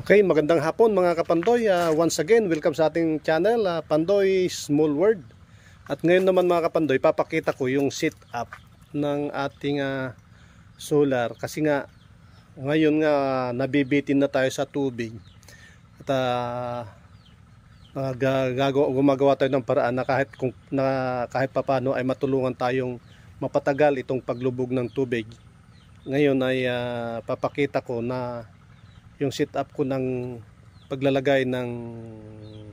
Okay, magandang hapon mga kapandoy. Once again, welcome sa ating channel, Pandoy Small World. At ngayon naman mga kapandoy, papakita ko yung setup ng ating solar. Kasi nga, ngayon nga nabibitin na tayo sa tubig. At gumagawa tayo ng paraan na kahit papano ay matulungan tayong mapatagal itong paglubog ng tubig. Ngayon ay papakita ko na yung setup ko ng paglalagay ng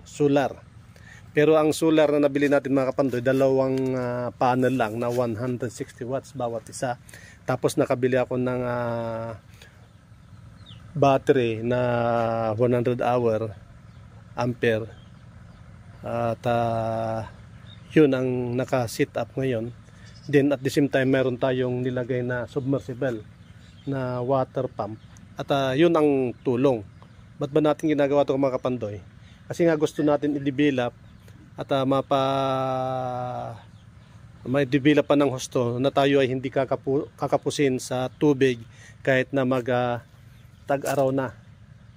solar. Pero ang solar na nabili natin mga kapandoy, dalawang panel lang na 160 watts bawat isa. Tapos nakabili ako ng battery na 100 ampere. At yun ang naka-setup ngayon. Then at the same time meron tayong nilagay na submersible na water pump. At yun ang tulong. Ba't ba natin ginagawa ito mga kapandoy? Kasi nga gusto natin i-develop at may develop pa ng husto na tayo ay hindi kakapusin sa tubig kahit na tag-araw na.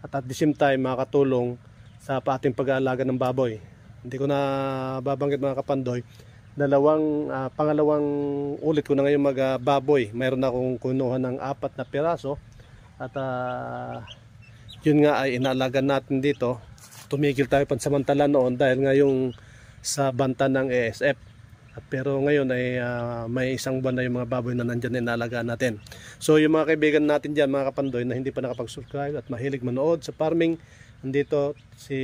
At the same time makatulong sa ating pag-aalaga ng baboy. Hindi ko na babanggit mga kapandoy. Pangalawang ulit ko na ngayon magbaboy. Mayroon akong kunuha ng 4 na piraso. At yun nga ay inaalagan natin dito. Tumigil tayo pansamantala noon dahil ngayong sa banta ng ASF. Pero ngayon ay may isang buwan na yung mga baboy na nandyan na inaalagaan natin. So yung mga kaibigan natin dyan mga kapandoy na hindi pa nakapag-subscribe at mahilig manood sa farming, nandito si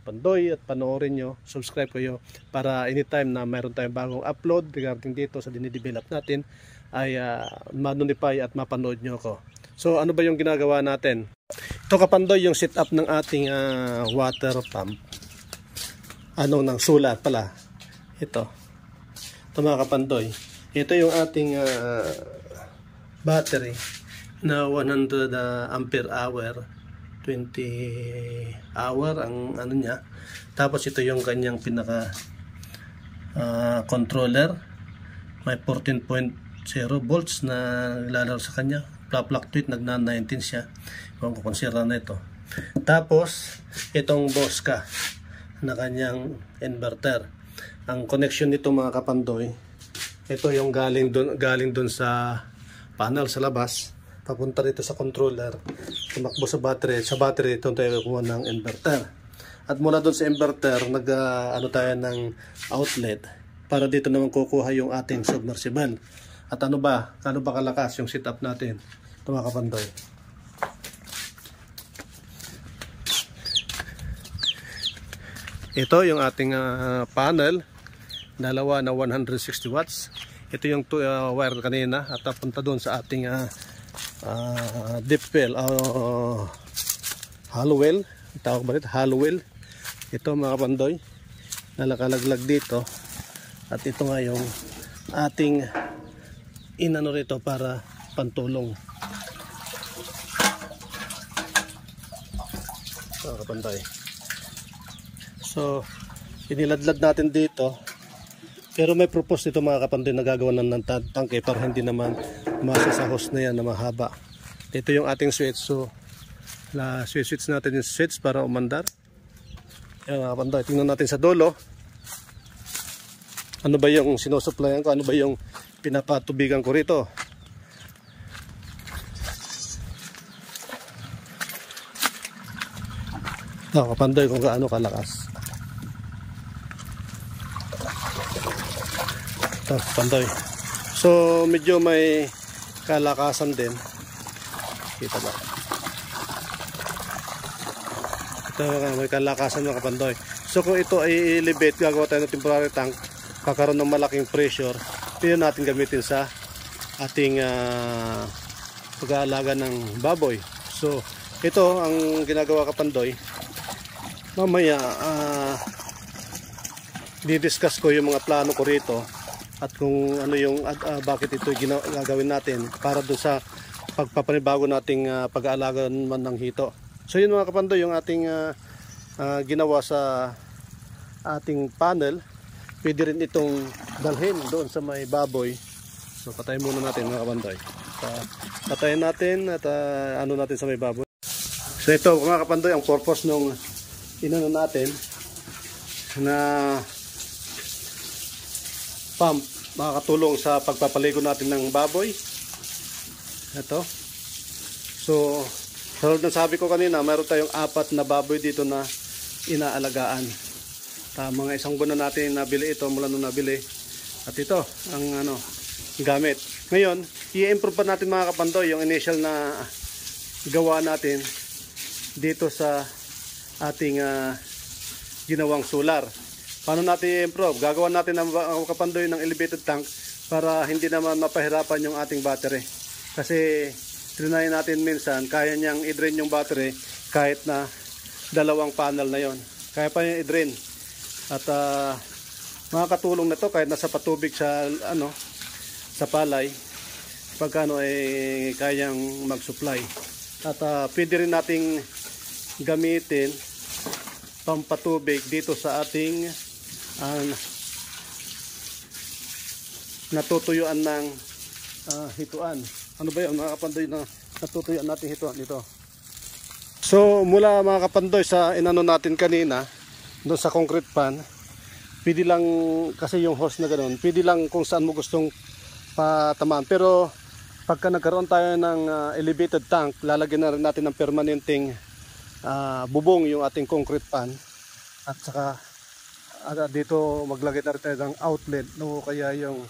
Pandoy at panoorin nyo, subscribe kayo para anytime na mayroon tayong bagong upload regarding dito sa dinidevelop natin ay ma-notify at mapanood nyo ako. So ano ba yung ginagawa natin? Ito kapandoy yung setup ng ating water pump. Ng solar pala. Ito mga kapandoy. Ito yung ating battery na 100 ampere hour. 20 hour ang ano niya. Tapos ito yung kanyang pinaka controller. May 14.0 volts na lalaro sa kanya. Fluctuate, nagna-19 siya. Kung konsira na ito. Tapos itong Bosca na kanyang inverter. Ang connection nito mga kapandoy, ito yung galing dun sa panel sa labas, papunta dito sa controller, tumakbo sa battery. Sa battery ito tayo kukuha ng inverter. At mula dun sa inverter, tayo ng outlet para dito naman kukuha yung ating submersible. At ano ba kalakas yung setup natin? Ito mga kapandoy. Ito yung ating panel, dalawa na 160 watts. Ito yung wire kanina at punta doon sa ating deep well, hollow well. Tawag ba ito? Hollow well. Ito mga kapandoy, nalakalaglag dito. At ito nga yung ating inano rito para pantulong. Mga kapandoy. So, iniladlad natin dito. Pero may propose dito mga kapandoy na gagawa ng tangke para hindi naman masasahos na yan na mahaba. Ito yung ating switch. So, switch natin yung switch para umandar. Yan mga kapandoy. Tingnan natin sa dulo. Ano ba yung sinusuplayan ko? Ano ba yung pinapatubigan ko rito? Ito kapandoy kung gaano kalakas. Ito kapandoy. So medyo may kalakasan din. Kita ba? Ito may kalakasan mga kapandoy. So kung ito ay elevate, gagawa tayo ng temporary tank, kakaroon ng malaking pressure, pwede natin gamitin sa ating pag-aalaga ng baboy. So ito ang ginagawa kapandoy. Mamaya di-discuss ko yung mga plano ko rito at kung ano yung bakit ito gagawin natin para doon sa pagpapanibago nating pag-aalaga man ng hito. So yun mga kapandoy yung ating ginawa sa ating panel. Pwede rin itong dalhin doon sa may baboy. So patayin muna natin mga kapandoy. Patayin natin at ano natin sa may baboy. So ito mga kapandoy, ang purpose nung inano natin na pump, makakatulong sa pagpapaligo natin ng baboy. Ito. So tulad ng sabi ko kanina, mayroon tayong 4 na baboy dito na inaalagaan. Mga 1 buwan na natin nabili ito mula nung nabili. At ito ang gamit. Ngayon, i-improve pa natin mga kapandoy yung initial na gawa natin dito sa ating ginawang solar. Paano natin i-improve? Gagawa natin ng kapandoy ng elevated tank para hindi naman mapahirapan yung ating battery. Kasi trinay natin minsan, kaya niyang i-drain yung battery kahit na 2 panel na yon. Kaya pa niyang i-drain. At makakatulong na to kahit nasa patubig sa sa palay, pagkano ay kayang mag-supply. At pwede rin nating gamitin pampatubig dito sa ating natutuyuan ng hituan. Ano ba yun mga kapandoy na natutuyuan natin hituan dito? So mula mga kapandoy sa inano natin kanina doon sa concrete pan, pwede lang kasi yung hose na ganoon, pwede lang kung saan mo gustong patamaan. Pero pagka nagkaroon tayo ng elevated tank, lalagyan na rin natin ng permanenteng bubong yung ating concrete pan. At saka dito maglagay na rin tayo ng outlet, no, kaya yung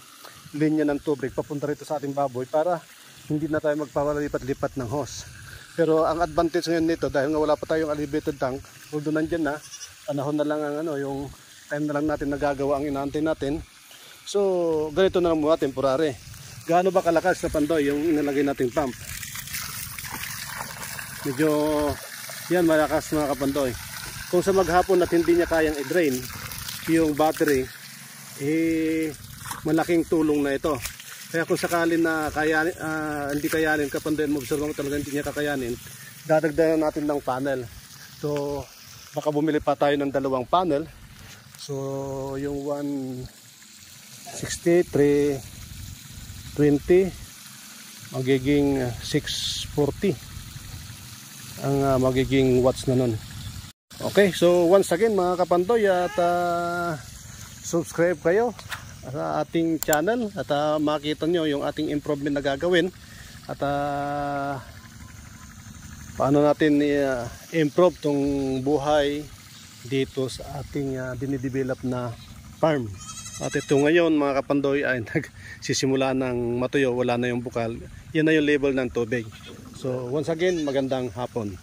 linya ng tubig papunta rito sa ating baboy para hindi na tayo magpapalipat-lipat ng hose. Pero ang advantage ngayon nito, dahil nga wala pa tayong elevated tank, although nandyan na, panahon na lang ang yung time na lang natin nagagawa ang inaantay natin. So ganito na lang muna, temporary. Gaano ba kalakas na pandoy yung inalagay nating pump? Medyo yan, malakas mga kapandoy. Kung sa maghapon at hindi niya kayang i-drain yung battery, malaking tulong na ito. Kaya kung sakalin na hindi kayanin, kapandoy mo observe mo talaga hindi niya kakayanin, dadagdagan natin ng panel. So baka bumili pa tayo ng 2 panel. So yung 160, 320 magiging 640 ang magiging watts na nun. Okay, so once again mga kapandoy, at subscribe kayo sa ating channel at makita nyo yung ating improvement na gagawin at paano natin i-improve tong buhay dito sa ating dinidevelop na farm. At ito ngayon mga kapandoy ay nagsisimula ng matuyo, wala na yung bukal. Yan na yung level ng tubig. So once again, magandang hapon.